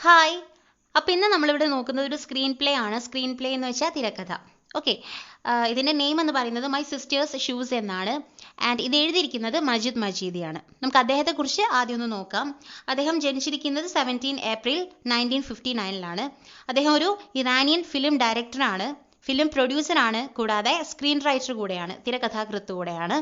Hi. അപ്പോൾ ഇന്ന് നമ്മളിവിടെ നോക്കുന്നത് ഒരു സ്ക്രീൻ പ്ലേ ആണ്. സ്ക്രീൻ പ്ലേ എന്ന് വെച്ചാൽ തിരക്കഥ. ഓക്കെ. ഇതിൻ്റെ നെയിം എന്ന് പറയുന്നത് മൈ സിസ്റ്റേഴ്സ് ഷൂസ് എന്നാണ്. ആൻഡ് ഇത് എഴുതിയിരിക്കുന്നത് മജീദ് മജീദിയാണ്. നമുക്ക് അദ്ദേഹത്തെക്കുറിച്ച് ആദ്യം ഒന്ന് നോക്കാം. അദ്ദേഹം ജനിച്ചിരിക്കുന്നത് 17 ഏപ്രിൽ 1959 അദ്ദേഹം ഒരു ഇറാനിയൻ ഫിലിം ഡയറക്ടറാണ്, ഫിലിം പ്രൊഡ്യൂസറാണ്, കൂടാതെ സ്ക്രീൻ റൈറ്റർ കൂടെയാണ്, തിരക്കഥാകൃത്ത് കൂടെയാണ്.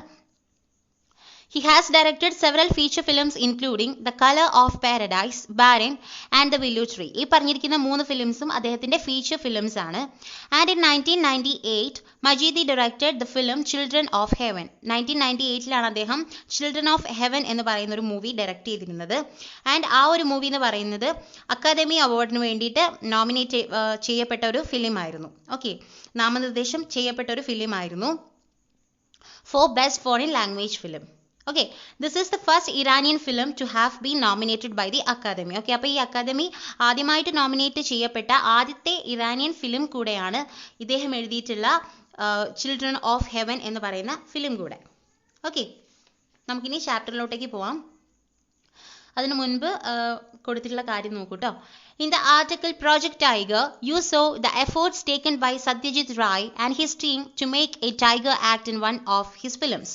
He has directed several feature films including The Color of Paradise, Baran and The Willow Tree. ഈ പറഞ്ഞിരിക്കുന്ന 3 ഫിലിംസും അദ്ദേഹത്തിൻ്റെ ഫീച്ചർ ഫിലിംസ് ആണ്. And in 1998 മജീദി directed the film Children of Heaven. 1998 അദ്ദേഹം ചിൽഡ്രൻ ഓഫ് ഹെവൻ എന്ന് പറയുന്ന ഒരു മൂവി ഡയറക്റ്റ് ചെയ്തിരുന്നത്. And ആ ഒരു മൂവി എന്ന് പറയുന്നത് അക്കാദമി അവാർഡിന് വേണ്ടിയിട്ട് നോമിനേറ്റ് ചെയ്യപ്പെട്ട ഒരു ഫിലിമായിരുന്നു. ഓക്കെ, നാമനിർദ്ദേശം ചെയ്യപ്പെട്ട ഒരു ഫിലിമായിരുന്നു for Best Foreign Language Film. Okay, this is the first Iranian film to have been nominated by the Academy. Okay, അപ്പോൾ ഈ അക്കാദമി ആദ്യമായിട്ട് നോമിനേറ്റ് ചെയ്യപ്പെട്ട ആദ്യത്തെ ഇറാനിയൻ ഫിലിം കൂടെയാണ് ഇദ്ദേഹം എഴുതിയിട്ടുള്ള ചിൽഡ്രൻ ഓഫ് ഹെവൻ എന്ന് പറയുന്ന ഫിലിം കൂടെ. ഓക്കെ, നമുക്കിനി ചാപ്റ്ററിലോട്ടേക്ക് പോവാം. അതിനു മുൻപ് കൊടുത്തിട്ടുള്ള കാര്യം നോക്കൂ കേട്ടോ. In the article Project Tiger, you saw the efforts taken by Satyajit Ray and his team to make a tiger act in one of his films.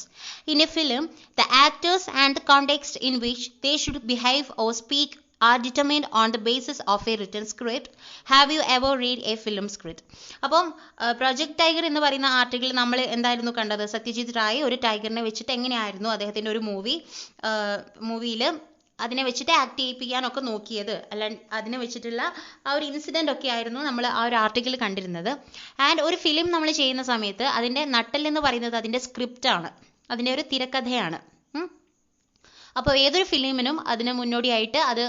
In a film, the actors and the context in which they should behave or speak are determined on the basis of a written script. Have you ever read a film script? അപ്പം project tiger എന്ന് പറയുന്ന article നമ്മൾ എന്തായിരുന്നു കണ്ടത്? സത്യജിത് റായ് ഒരു ടൈഗറിനെ വെച്ചിട്ട് എങ്ങനെയായിരുന്നു അദ്ദേഹത്തിൻ്റെ ഒരു മൂവിയിൽ അതിനെ വെച്ചിട്ട് ആക്ട് ചെയ്യിപ്പിക്കാനൊക്കെ നോക്കിയത്, അല്ല അതിനെ വെച്ചിട്ടുള്ള ആ ഒരു ഇൻസിഡൻ്റ് ഒക്കെ ആയിരുന്നു നമ്മൾ ആ ഒരു ആർട്ടിക്കിൾ കണ്ടിരുന്നത്. ആൻഡ് ഒരു ഫിലിം നമ്മൾ ചെയ്യുന്ന സമയത്ത് അതിൻ്റെ നട്ടെല്ലെന്ന് പറയുന്നത് അതിൻ്റെ സ്ക്രിപ്റ്റാണ്, അതിൻ്റെ ഒരു തിരക്കഥയാണ്. അപ്പോൾ ഏതൊരു ഫിലിമിനും അതിന് മുന്നോടിയായിട്ട് അത്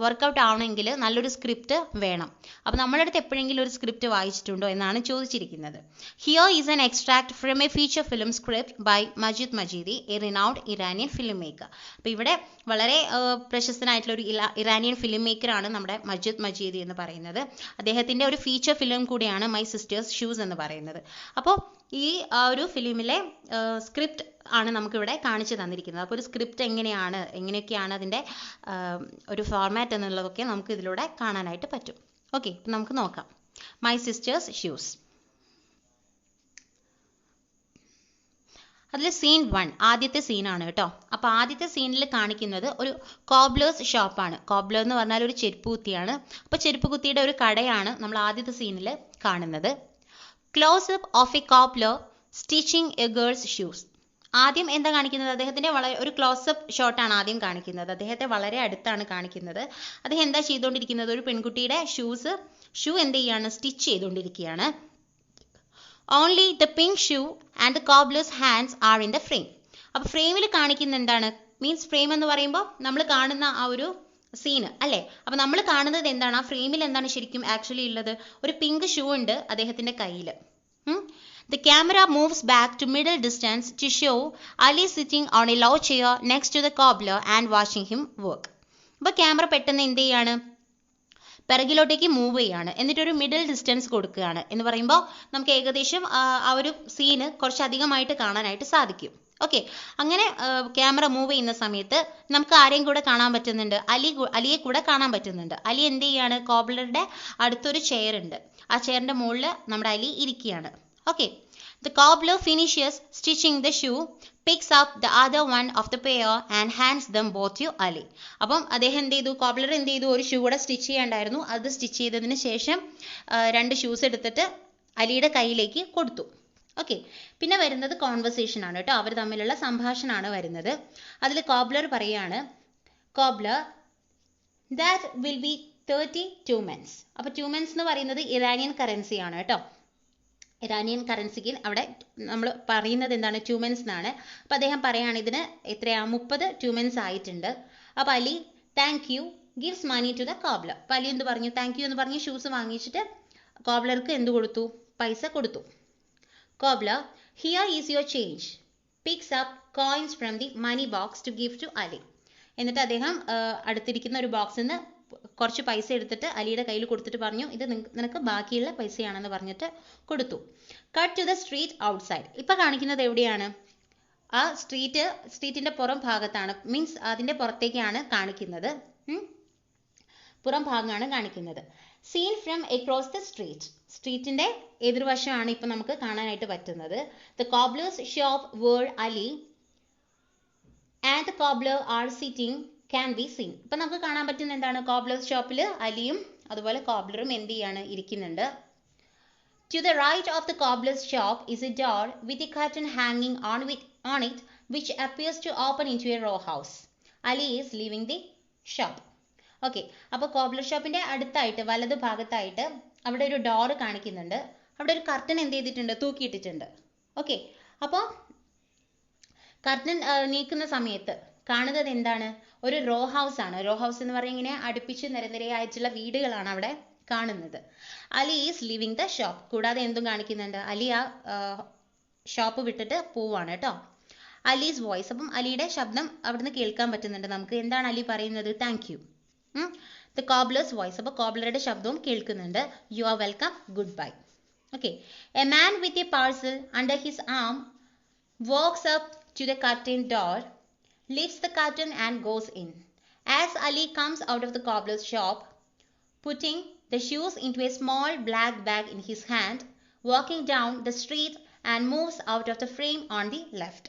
വർക്കൗട്ട് ആവണമെങ്കിൽ നല്ലൊരു സ്ക്രിപ്റ്റ് വേണം. അപ്പോൾ നമ്മുടെ അടുത്ത് എപ്പോഴെങ്കിലും ഒരു സ്ക്രിപ്റ്റ് വായിച്ചിട്ടുണ്ടോ എന്നാണ് ചോദിച്ചിരിക്കുന്നത്. Here is an extract from a feature film script by Majid Majidi, a renowned Iranian filmmaker. അപ്പോൾ ഇവിടെ വളരെ പ്രശസ്തനായിട്ടുള്ള ഒരു ഇറാനിയൻ ഫിലിം മേക്കറാണ് നമ്മുടെ മജീദ് മജീദി എന്ന് പറയുന്നത്. അദ്ദേഹത്തിൻ്റെ ഒരു ഫീച്ചർ ഫിലിം കൂടിയാണ് മൈ സിസ്റ്റേഴ്സ് ഷൂസ് എന്ന് പറയുന്നത്. അപ്പോൾ ഈ ഒരു ഫിലിമിലെ സ്ക്രിപ്റ്റ് ആണ് നമുക്കിവിടെ കാണിച്ചു തന്നിരിക്കുന്നത്. അപ്പോൾ ഒരു സ്ക്രിപ്റ്റ് എങ്ങനെയൊക്കെയാണ് അതിൻ്റെ ഒരു ഫോർമാറ്റ് എന്നുള്ളതൊക്കെ നമുക്ക് ഇതിലൂടെ കാണാനായിട്ട് പറ്റും. ഓക്കെ, അപ്പം നമുക്ക് നോക്കാം. My sister's shoes. അതിൽ സീൻ 1 ആദ്യത്തെ സീനാണ് കേട്ടോ. അപ്പോൾ ആദ്യത്തെ സീനിൽ കാണിക്കുന്നത് ഒരു കോബ്ലേഴ്സ് ഷോപ്പാണ്. കോബ്ലർ എന്ന് പറഞ്ഞാൽ ഒരു ചെരുപ്പ് കുത്തിയാണ്. അപ്പോൾ ചെരുപ്പ് കുത്തിയുടെ ഒരു കടയാണ് നമ്മൾ ആദ്യത്തെ സീനിൽ കാണുന്നത്. Close up of A cobbler stitching A girls shoes. ആദ്യം എന്താ കാണിക്കുന്നത്? അദ്ദേഹത്തിൻ്റെ ഒരു ക്ലോസപ്പ് ഷോട്ടാണ് ആദ്യം കാണിക്കുന്നത്. അദ്ദേഹത്തെ വളരെ അടുത്താണ് കാണിക്കുന്നത്. അദ്ദേഹം എന്താ ചെയ്തുകൊണ്ടിരിക്കുന്നത്? ഒരു പെൺകുട്ടിയുടെ ഷൂ എന്ത് ചെയ്യാണ്? സ്റ്റിച്ച് ചെയ്തുകൊണ്ടിരിക്കുകയാണ്. Only the pink shoe and the cobblers hands are in the frame. അപ്പോൾ ഫ്രെയിമിൽ കാണിക്കുന്ന എന്താണ്? മീൻസ് ഫ്രെയിം എന്ന് പറയുമ്പോൾ നമ്മൾ കാണുന്ന ആ ഒരു സീന് അല്ലേ? അപ്പോൾ നമ്മൾ കാണുന്നത് എന്താണ്? ആ ഫ്രെയിമിൽ എന്താണ് ശരിക്കും ആക്ച്വലി ഉള്ളത്? ഒരു പിങ്ക് ഷൂ ഉണ്ട് അദ്ദേഹത്തിൻ്റെ കയ്യിൽ. The camera moves back to middle distance to show Ali sitting on a low chair next to the cobbler and watching him work. അപ്പോൾ ക്യാമറ പെട്ടെന്ന് എന്ത് ചെയ്യാണ്? പിറകിലോട്ടേക്ക് മൂവ് ചെയ്യാണ്, എന്നിട്ടൊരു മിഡിൽ ഡിസ്റ്റൻസ് കൊടുക്കുകയാണ്. എന്ന് പറയുമ്പോൾ നമുക്ക് ഏകദേശം ആ ഒരു സീന് കുറച്ചധികമായിട്ട് കാണാനായിട്ട് സാധിക്കും. ഓക്കെ, അങ്ങനെ ക്യാമറ മൂവ് ചെയ്യുന്ന സമയത്ത് നമുക്ക് ആരെയും കൂടെ കാണാൻ പറ്റുന്നുണ്ട്? അലിയെ കൂടെ കാണാൻ പറ്റുന്നുണ്ട്. അലി എന്ത് ചെയ്യാണ്? കോബ്ലറുടെ അടുത്തൊരു ചെയർ ഉണ്ട്, ആ ചെയറിൻ്റെ മുകളിൽ നമ്മുടെ അലി ഇരിക്കുകയാണ്. Okay, the cobbler finishes stitching the shoe, picks up the other one of the pair and hands them both to Ali. അപ്പം അദ്ദേഹം എന്ത് ചെയ്തു? കോബ്ലർ എന്ത് ചെയ്തു? ഒരു ഷൂ കൂടെ സ്റ്റിച്ച് ചെയ്യാണ്ടായിരുന്നു, അത് സ്റ്റിച്ച് ചെയ്തതിന് ശേഷം 2 ഷൂസ് എടുത്തിട്ട് അലിയുടെ കയ്യിലേക്ക് കൊടുത്തു. ഓക്കെ, പിന്നെ വരുന്നത് കോൺവെർസേഷൻ ആണ് കേട്ടോ. അവർ തമ്മിലുള്ള സംഭാഷണമാണ് വരുന്നത്. അതിൽ കോബ്ലർ പറയാണ്, cobbler that will be 32 months. അപ്പോൾ 2 months എന്ന് പറയുന്നത് ഇറാനിയൻ കറൻസിയാണ് കേട്ടോ. ഇറാനിയൻ കറൻസിക്ക് അവിടെ നമ്മൾ പറയുന്നത് എന്താണ്? 2 months എന്നാണ്. അപ്പോൾ അദ്ദേഹം പറയുകയാണ് ഇതിന് എത്രയാണ്? 30 months ആയിട്ടുണ്ട്. അപ്പോൾ Ali thank you gives money to the cobbler. അപ്പോൾ അലി എന്ത് പറഞ്ഞു? താങ്ക് യു എന്ന് പറഞ്ഞ് ഷൂസ് വാങ്ങിച്ചിട്ട് കോബ്ലർക്ക് എന്ത് കൊടുത്തു? പൈസ കൊടുത്തു. Cobbler here is your change, picks up coins from the money box to give to Ali. എന്നിട്ട് അദ്ദേഹം അടുത്തിരിക്കുന്ന ഒരു ബോക്സിൽ നിന്ന് കുറച്ച് പൈസ എടുത്തിട്ട് അലിയുടെ കയ്യിൽ കൊടുത്തിട്ട് പറഞ്ഞു, ഇത് നിനക്ക് ബാക്കിയുള്ള പൈസയാണെന്ന് പറഞ്ഞിട്ട് കൊടുത്തു. Cut to the street outside. ഇപ്പം കാണിക്കുന്നത് എവിടെയാണ്? ആ സ്ട്രീറ്റിൻ്റെ പുറം ഭാഗത്താണ്, മീൻസ് അതിൻ്റെ പുറത്തേക്കാണ് കാണിക്കുന്നത്. പുറം ഭാഗമാണ് കാണിക്കുന്നത്. Seen from across the street, സ്ട്രീറ്റിന്റെ എതിർവശമാണ് ഇപ്പൊ നമുക്ക് കാണാനായിട്ട് പറ്റുന്നത്. The cobbler's shop where Ali and the cobbler are sitting can be seen. ഇപ്പൊ നമുക്ക് കാണാൻ പറ്റുന്ന എന്താണ്, കോബ്ലേഴ്സ് ഷോപ്പിൽ അലിയും അതുപോലെ കോബ്ലറും എന്ത് ചെയ്യാണ്, ഇരിക്കുന്നുണ്ട്. To the right of the cobbler's shop is a door with a curtain hanging on it which appears to open into a row house. Ali is leaving the shop. Okay, അപ്പോൾ cobbler ഷോപ്പിന്റെ അടുത്തായിട്ട് വലതു ഭാഗത്തായിട്ട് അവിടെ ഒരു door കാണിക്കുന്നുണ്ട്. അവിടെ ഒരു കർട്ടൻ എന്ത് ചെയ്തിട്ടുണ്ട്, തൂക്കിയിട്ടിട്ടുണ്ട്. ഓക്കെ, അപ്പോൾ കർട്ടൻ നീക്കുന്ന സമയത്ത് കാണുന്നത് എന്താണ്, ഒരു റോ ഹൗസ് ആണ്. റോ ഹൗസ് എന്ന് പറയുന്നത് ഇങ്ങനെ അടുപ്പിച്ച് നിരനിരയായിട്ടുള്ള വീടുകളാണ് അവിടെ കാണുന്നത്. Ali is living the shop. കൂടാതെ എന്തും കാണിക്കുന്നുണ്ട്, അലി ആ ഷോപ്പ് വിട്ടിട്ട് പോവാണ് കേട്ടോ. അലീസ് വോയിസ്, അപ്പം അലിയുടെ ശബ്ദം അവിടുന്ന് കേൾക്കാൻ പറ്റുന്നുണ്ട് നമുക്ക്. എന്താണ് അലി പറയുന്നത്, thank you. The cobbler's voice, അപ്പോൾ കോബ്ലറുടെ ശബ്ദവും കേൾക്കുന്നുണ്ട്. You are welcome, good bye. Okay, a man with a parcel under his arm walks up to the curtain door, lifts the curtain and goes in. As Ali comes out of the cobbler's shop, putting the shoes into a small black bag in his hand, walking down the street and moves out of the frame on the left.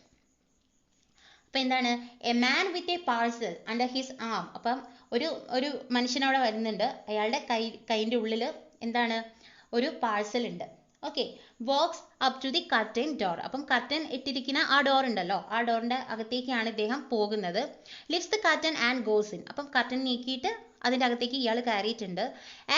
അപ്പം എന്താണ്, a man with a parcel under his arm. അപ്പം ഒരു മനുഷ്യൻ അവിടെ വരുന്നുണ്ട്. അയാളുടെ കൈൻ്റെ ഉള്ളിൽ എന്താണ്, ഒരു പാഴ്സൽ ഉണ്ട്. Okay, walks up to the curtain door. അപ്പം കർട്ടൻ ഇട്ടിരിക്കുന്ന ആ ഡോർ ഉണ്ടല്ലോ, ആ ഡോറിന്റെ അകത്തേക്കാണ് ഇദ്ദേഹം പോകുന്നത്. Lifts the curtain and goes in. അപ്പം കർട്ടൻ നീക്കിയിട്ട് അതിൻ്റെ അകത്തേക്ക് ഇയാൾ കയറിയിട്ടുണ്ട്.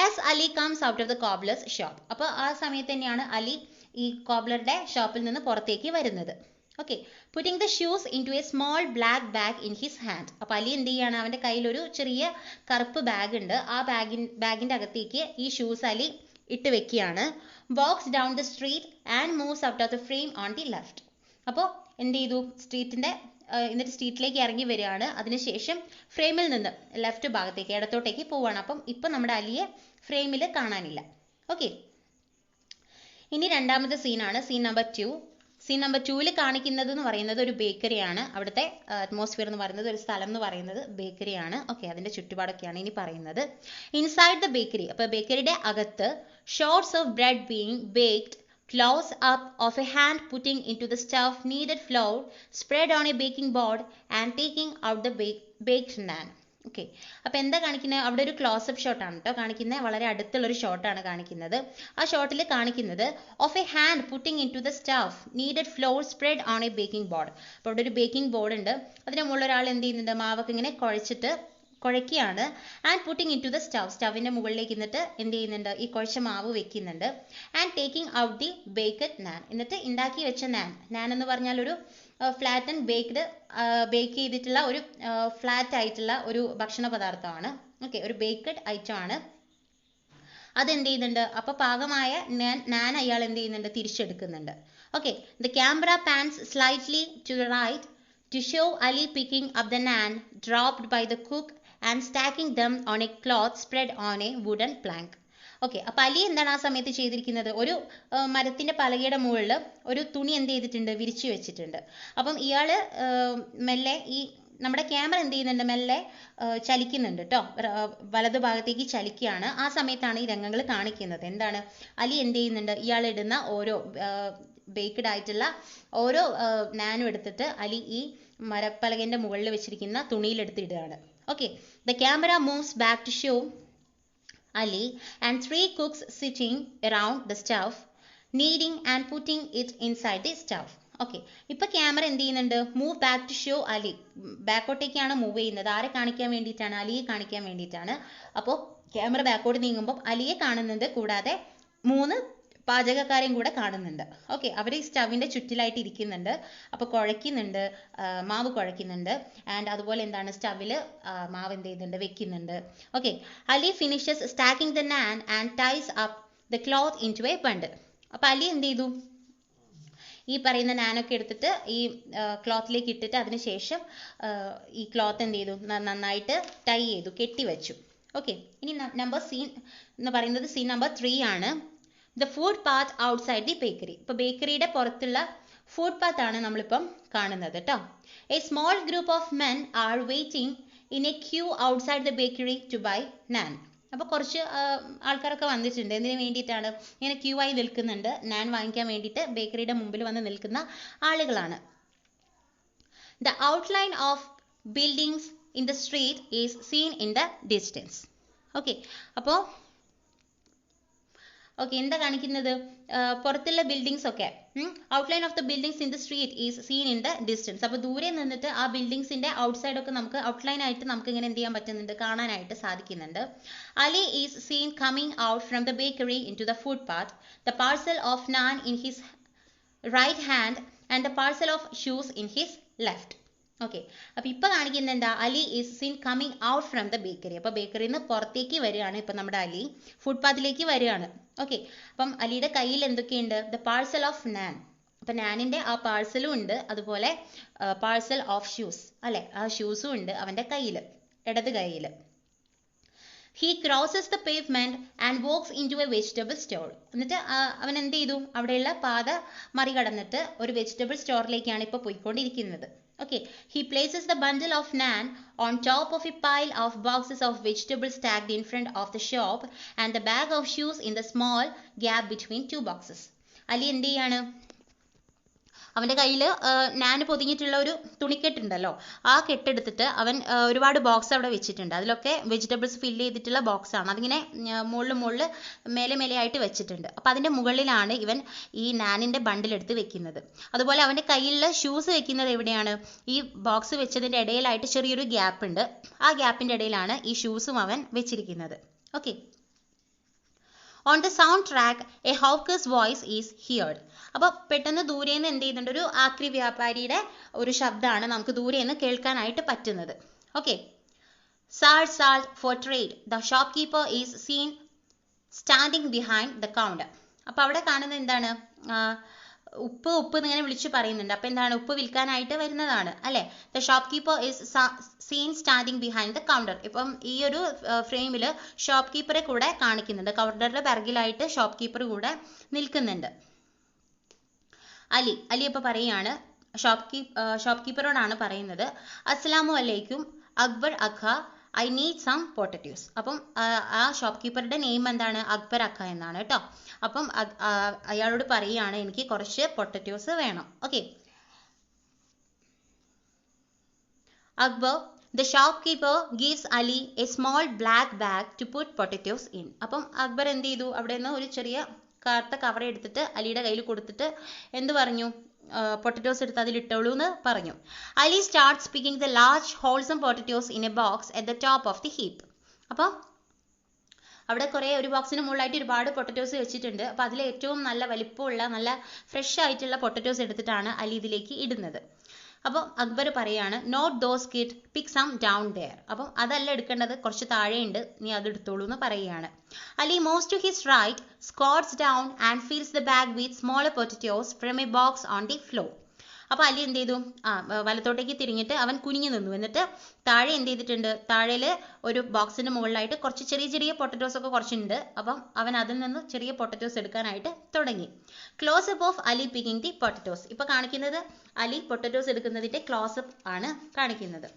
As Ali comes out of the cobbler's shop. അപ്പോൾ ആ സമയത്ത് തന്നെയാണ് അലി ഈ കോബ്ലറുടെ ഷോപ്പിൽ നിന്ന് പുറത്തേക്ക് വരുന്നത്. Okay, putting the shoes into a small black bag in his hand. അപ്പോൾ അലി എന്ത് ചെയ്യാണ്, അവൻ്റെ കയ്യിലൊരു ചെറിയ കറുപ്പ് ബാഗ് ഉണ്ട്. ആ ബാഗിൻ്റെ അകത്തേക്ക് ഈ ഷൂസ് അലി ഇട്ട് വെക്കുകയാണ്. walks down the street and moves out of the frame on the left. അപ്പോൾ എന്ത് ചെയ്തു, എന്നിട്ട് സ്ട്രീറ്റിലേക്ക് ഇറങ്ങി വരികയാണ്. അതിനുശേഷം ഫ്രെയിമിൽ നിന്ന് ലെഫ്റ്റ് ഭാഗത്തേക്ക് ഇടത്തോട്ടേക്ക് പോവുകയാണ്. അപ്പം ഇപ്പം നമ്മുടെ അലിയെ ഫ്രെയിമിൽ കാണാനില്ല. ഓക്കെ, ഇനി രണ്ടാമത്തെ സീനാണ് സീൻ നമ്പർ 2. സീൻ നമ്പർ 2 കാണിക്കുന്നത് എന്ന് പറയുന്നത് ഒരു ബേക്കറിയാണ്. അവിടുത്തെ അറ്റ്മോസ്ഫിയർ എന്ന് പറയുന്നത്, ഒരു സ്ഥലം എന്ന് പറയുന്നത് ബേക്കറിയാണ്. ഓക്കെ, അതിൻ്റെ ചുറ്റുപാടൊക്കെയാണ് ഇനി പറയുന്നത്. ഇൻസൈഡ് ദ ബേക്കറി, അപ്പോൾ ബേക്കറിയുടെ അകത്ത് shorts of bread being baked, close up of a hand putting into the stuff kneaded flour spread on a baking board and taking out the baked naan. Okay, അപ്പോൾ എന്താ കാണിക്കുന്നത്, അവിടെ ഒരു close-up ഷോട്ടാണ് കേട്ടോ കാണിക്കുന്നത്. വളരെ അടുത്തുള്ളൊരു ഷോട്ടാണ് കാണിക്കുന്നത്. ആ ഷോട്ടിൽ കാണിക്കുന്നത് of a hand putting in to the stuff kneaded flour spread on a baking board. അപ്പോൾ അവിടെ ഒരു ബേക്കിംഗ് ബോർഡ് ഉണ്ട്. അതിന് മുകളിൽ ഒരാൾ എന്ത് ചെയ്യുന്നുണ്ട്, മാവൊക്കെ ഇങ്ങനെ കുഴയ്ക്കുകയാണ്. And putting in to the സ്റ്റവിൻ്റെ മുകളിലേക്ക് എന്നിട്ട് എന്ത് ചെയ്യുന്നുണ്ട്, ഈ കുഴച്ച മാവ് വെക്കുന്നുണ്ട്. And taking out the baked naan, എന്നിട്ട് ഉണ്ടാക്കി വെച്ച നാൻ എന്ന് പറഞ്ഞാൽ ഒരു ഫ്ലാറ്റ് ആൻഡ് ബേക്ക് ചെയ്തിട്ടുള്ള ഒരു ഫ്ലാറ്റ് ആയിട്ടുള്ള ഒരു ഭക്ഷണ പദാർത്ഥമാണ്. ഓക്കെ, ഒരു ബേക്കഡ് ഐറ്റം ആണ്. അതെന്ത് ചെയ്യുന്നുണ്ട്, അപ്പോൾ പാകമായ നാൻ അയാൾ എന്ത് ചെയ്യുന്നുണ്ട്, തിരിച്ചെടുക്കുന്നുണ്ട്. Okay, the camera pans slightly to the right to show Ali picking up the naan dropped by the cook and stacking them on a cloth spread on a wooden plank. Okay, അപ്പോൾ അലി എന്താണ് ആ സമയത്ത് ചെയ്തിരിക്കുന്നത്, ഒരു മരത്തിൻ്റെ പലകയുടെ മുകളിൽ ഒരു തുണി എന്ത് ചെയ്തിട്ടുണ്ട്, വിരിച്ചു വെച്ചിട്ടുണ്ട്. അപ്പം ഇയാൾ മെല്ലെ ഈ നമ്മുടെ ക്യാമറ എന്ത് ചെയ്യുന്നുണ്ട്, മെല്ലെ ചലിക്കുന്നുണ്ട് കേട്ടോ, വലതു ഭാഗത്തേക്ക് ചലിക്കുകയാണ്. ആ സമയത്താണ് ഈ രംഗങ്ങൾ കാണിക്കുന്നത്. എന്താണ്, അലി എന്ത് ചെയ്യുന്നുണ്ട്, ഇയാൾ ഇടുന്ന ഓരോ ബേക്ക്ഡ് ആയിട്ടുള്ള ഓരോ നാനും എടുത്തിട്ട് അലി ഈ മരപ്പലകൻ്റെ മുകളിൽ വെച്ചിരിക്കുന്ന തുണിയിലെടുത്ത് ഇടുകയാണ്. Okay, the camera moves back to show Ali and 3 cooks sitting around the stove, kneading and putting it inside the stove. Okay, ഇപ്പൊ ക്യാമറ എന്ത് ചെയ്യുന്നുണ്ട്, move back to show Ali, ബാക്കോട്ടേക്കാണ് മൂവ് ചെയ്യുന്നത്. ആരെ കാണിക്കാൻ വേണ്ടിയിട്ടാണ്, അലിയെ കാണിക്കാൻ വേണ്ടിയിട്ടാണ്. അപ്പോൾ ക്യാമറ ബാക്കോട്ട് നീങ്ങുമ്പോൾ അലിയെ കാണുന്നുണ്ട്, കൂടാതെ 3 പാചകക്കാരെയും കൂടെ കാണുന്നുണ്ട്. ഓക്കെ, അവർ ഈ സ്റ്റവിൻ്റെ ചുറ്റിലായിട്ട് ഇരിക്കുന്നുണ്ട്. അപ്പോൾ കുഴയ്ക്കുന്നുണ്ട്, മാവ് കുഴയ്ക്കുന്നുണ്ട്. ആൻഡ് അതുപോലെ എന്താണ്, സ്റ്റവിൽ മാവ് എന്ത് ചെയ്യുന്നുണ്ട്, വെക്കുന്നുണ്ട്. Okay, Ali finishes stacking the naan and ties up the cloth into a bundle. അപ്പോൾ അലി എന്ത് ചെയ്തു, ഈ പറയുന്ന നാനൊക്കെ എടുത്തിട്ട് ഈ ക്ലോത്തിലേക്ക് ഇട്ടിട്ട് അതിനുശേഷം ഈ ക്ലോത്ത് എന്ത് ചെയ്തു, നന്നായിട്ട് ടൈ ചെയ്തു, കെട്ടിവെച്ചു. ഓക്കെ, ഇനി സീൻ എന്ന് പറയുന്നത് സീൻ നമ്പർ 3 ആണ്. The food path outside the bakery. ഇപ്പോൾ ബേക്കറിയുടെ പുറത്തുള്ള ഫുഡ് പാത്ത് ആണ് നമ്മളിപ്പം കാണുന്നത് കേട്ടോ. A small group of men are waiting in a queue outside the bakery to buy naan. അപ്പോൾ കുറച്ച് ആൾക്കാരൊക്കെ വന്നിട്ടുണ്ട്. എന്തിനു വേണ്ടിയിട്ടാണ്? ഇങ്ങനെ ക്യൂ ആയി നിൽക്കുന്നുണ്ട്. നാൻ വാങ്ങിക്കാൻ വേണ്ടിയിട്ട് ബേക്കറിയുടെ മുമ്പിൽ വന്ന് നിൽക്കുന്ന ആളുകളാണ്. The outline of buildings in the street is seen in the distance. Okay, അപ്പോൾ എന്താ കാണിക്കുന്നത്? പുറത്തുള്ള ബിൽഡിങ്സ് ഒക്കെ outline of the buildings in the street is seen in the distance. അപ്പോൾ ദൂരെ നിന്നിട്ട് ആ ബിൽഡിങ്സിന്റെ ഔട്ട്സൈഡ് ഒക്കെ നമുക്ക് ഔട്ട്ലൈൻ ആയിട്ട് നമുക്ക് ഇങ്ങനെ എന്ത് ചെയ്യാൻ പറ്റുന്നുണ്ട്? കാണാനായിട്ട് സാധിക്കുന്നുണ്ട്. Ali is seen coming out from the bakery in to the footpath, the parcel of naan in his right hand and the parcel of shoes in his left. Okay, അപ്പോൾ ഇപ്പോൾ കാണിക്കുന്നത് എന്താ? Ali is seen coming out from the bakery. അപ്പോൾ ബേക്കറിയിൽ നിന്ന് പുറത്തേക്ക് വരികയാണ് ഇപ്പം നമ്മുടെ അലി, ഫുട്പാത്തിലേക്ക് വരികയാണ്. ഓക്കെ, അപ്പം അലിയുടെ കയ്യിൽ എന്തൊക്കെയുണ്ട്? ദ പാർസൽ ഓഫ് നാൻ. അപ്പം നാനിൻ്റെ ആ പാർസലും ഉണ്ട്, അതുപോലെ പാർസൽ ഓഫ് ഷൂസ് അല്ലെ, ആ ഷൂസും ഉണ്ട് അവൻ്റെ കയ്യിൽ, ഇടത് കയ്യിൽ. He crosses the pavement and walks into a vegetable store. എന്നിട്ട് അവൻ എന്ത് ചെയ്തു? അവിടെയുള്ള പാത മറികടന്നിട്ട് ഒരു വെജിറ്റബിൾ സ്റ്റോറിലേക്കാണ് ഇപ്പോൾ പോയിക്കൊണ്ടിരിക്കുന്നത്. Okay, he places the bundle of naan on top of a pile of boxes of vegetables stacked in front of the shop and the bag of shoes in the small gap between two boxes. Ali എന്ത് ചെയ്യാണ്? അവൻ്റെ കയ്യിൽ നാൻ പൊതിഞ്ഞിട്ടുള്ള ഒരു തുണിക്കെട്ടുണ്ടല്ലോ, ആ കെട്ടെടുത്തിട്ട് അവൻ ഒരുപാട് box അവിടെ വെച്ചിട്ടുണ്ട്. അതിലൊക്കെ വെജിറ്റബിൾസ് ഫില്ല് ചെയ്തിട്ടുള്ള ബോക്സാണ്. അതിങ്ങനെ മുകളിൽ മേലെ ആയിട്ട് വെച്ചിട്ടുണ്ട്. അപ്പോൾ അതിൻ്റെ മുകളിലാണ് ഇവൻ ഈ നാനിൻ്റെ ബണ്ടിലെടുത്ത് വെക്കുന്നത്. അതുപോലെ അവൻ്റെ കയ്യിലുള്ള ഷൂസ് വെക്കുന്നത് എവിടെയാണ്? ഈ ബോക്സ് വെച്ചതിൻ്റെ ഇടയിലായിട്ട് ചെറിയൊരു ഗ്യാപ്പ് ഉണ്ട്. ആ ഗ്യാപ്പിൻ്റെ ഇടയിലാണ് ഈ ഷൂസും അവൻ വെച്ചിരിക്കുന്നത്. Okay, On the soundtrack, a hawker's voice is heard. അപ്പോൾ പെട്ടെന്ന് ദൂരെ നിന്ന് എന്ത് ചെയ്യുന്നുണ്ട്? ഒരു ആക്രി വ്യാപാരിയുടെ ഒരു ശബ്ദമാണ് നമുക്ക് ദൂരെ നിന്ന് കേൾക്കാനായിട്ട് പറ്റുന്നത്. Okay, salt for trade. The shopkeeper is seen standing behind the counter. അപ്പോൾ അവിടെ കാണുന്നത് എന്താണ്? ഉപ്പ് എന്നിങ്ങനെ വിളിച്ചു പറയുന്നുണ്ട്. അപ്പോൾ എന്താണ്? ഉപ്പ് വിൽക്കാനായിട്ട് വരുന്നതാണ് അല്ലേ? The shop keeper is seen standing behind the counter. ഇപ്പം ഈ ഒരു ഫ്രെയിമിൽ ഷോപ്പ് കീപ്പറെ കൂടെ കാണിക്കുന്നുണ്ട്. കൗണ്ടറിന്റെ പിറകിലായിട്ട് ഷോപ്പ് കീപ്പർ കൂടെ നിൽക്കുന്നുണ്ട്. അലി ഇപ്പോൾ പറയുകയാണ്, ഷോപ്പ് കീപ്പറോടാണ് പറയുന്നത്, അസ്സലാമു അലൈക്കും അക്ബർ അഖ, ഐ നീഡ് സം പൊട്ടറ്റോസ്. അപ്പം ആ ഷോപ്പ് കീപ്പറുടെ നെയിം എന്താണ്? അക്ബർ അഖ എന്നാണ് കേട്ടോ. അപ്പം അയാളോട് പറയുകയാണ്, എനിക്ക് കുറച്ച് പൊട്ടറ്റോസ് വേണം. Okay, Akbar, the shopkeeper gives Ali a small black bag to put potatoes in. അപ്പം അക്ബർ എന്ത് ചെയ്തു? അവിടെ നിന്ന് ഒരു ചെറിയ കറുത്ത കവർ എടുത്തിട്ട് അലിയുടെ കയ്യിൽ കൊടുത്തിട്ട് എന്ത് പറഞ്ഞു? പൊട്ടറ്റോസ് എടുത്ത് അതിലിട്ടോളൂ എന്ന് പറഞ്ഞു. Ali starts picking the large wholesome potatoes in A box at the top of the heap. അപ്പോൾ അവിടെ ഒരു ബോക്സിന് മുകളിലായിട്ട് ഒരുപാട് പൊട്ടറ്റോസ് വെച്ചിട്ടുണ്ട്. അപ്പോൾ അതിൽ ഏറ്റവും നല്ല വലിപ്പമുള്ള നല്ല ഫ്രഷ് ആയിട്ടുള്ള പൊട്ടറ്റോസ് എടുത്തിട്ടാണ് അലി ഇതിലേക്ക് ഇടുന്നത്. അപ്പോൾ അക്ബർ പറയാണ്, not those kid, pick some down there. അപ്പം അതല്ല എടുക്കേണ്ടത്, കുറച്ച് താഴെയുണ്ട്, നീ അത് എടുത്തോളൂ എന്ന് പറയുകയാണ്. Ali moves to his right, squats down and fills the bag with smaller potatoes from a box on the floor. അപ്പോൾ അലി എന്ത് ചെയ്തു? വലത്തോട്ടേക്ക് തിരിഞ്ഞിട്ട് അവൻ കുനിഞ്ഞു നിന്നു. എന്നിട്ട് താഴെ എന്ത് ചെയ്തിട്ടുണ്ട്? താഴെ ഒരു ബോക്സിന്റെ മുകളിലായിട്ട് കുറച്ച് ചെറിയ പൊട്ടറ്റോസ് ഒക്കെ കുറച്ചുണ്ട്. അപ്പം അവൻ അതിൽ നിന്ന് ചെറിയ പൊട്ടറ്റോസ് എടുക്കാനായിട്ട് തുടങ്ങി. Close up of Ali picking the potatoes. ഇപ്പോൾ കാണിക്കുന്നത് അലി പൊട്ടറ്റോസ് എടുക്കുന്നതിന്റെ ക്ലോസപ്പ് ആണ് കാണിക്കുന്നത്.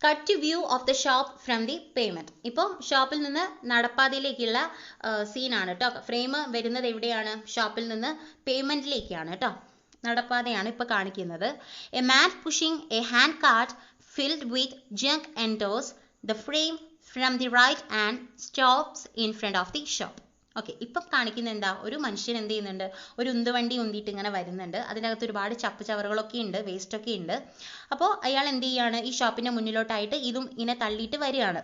Cut to view of the shop from the payment. ഇപ്പോൾ ഷോപ്പിൽ നിന്ന് നടപ്പാതയിലേക്കുള്ള സീനാണ് കേട്ടോ. ഫ്രെയിം വരുന്നത് എവിടെയാണ്? ഷോപ്പിൽ നിന്ന് പേയ്മെന്റിലേക്കാണ് കേട്ടോ. നടപ്പാതയാണ് ഇപ്പോൾ കാണിക്കുന്നത്. A man pushing a hand cart filled with junk enters the frame from the right and stops in front of the shop. Okay, ഇപ്പം കാണിക്കുന്നത് എന്താ? ഒരു മനുഷ്യൻ എന്ത് ചെയ്യുന്നുണ്ട്? ഒരു ഉന്തുവണ്ടി ഉന്തിയിട്ട് ഇങ്ങനെ വരുന്നുണ്ട്. അതിനകത്ത് ഒരുപാട് ചവറുകളൊക്കെ ഉണ്ട്, വേസ്റ്റ് ഒക്കെ ഉണ്ട്. അപ്പോൾ അയാൾ എന്ത് ചെയ്യാണ്? ഈ ഷോപ്പിന്റെ മുന്നിലോട്ടായിട്ട് ഇതും ഇങ്ങനെ തള്ളിയിട്ട് വരികയാണ്.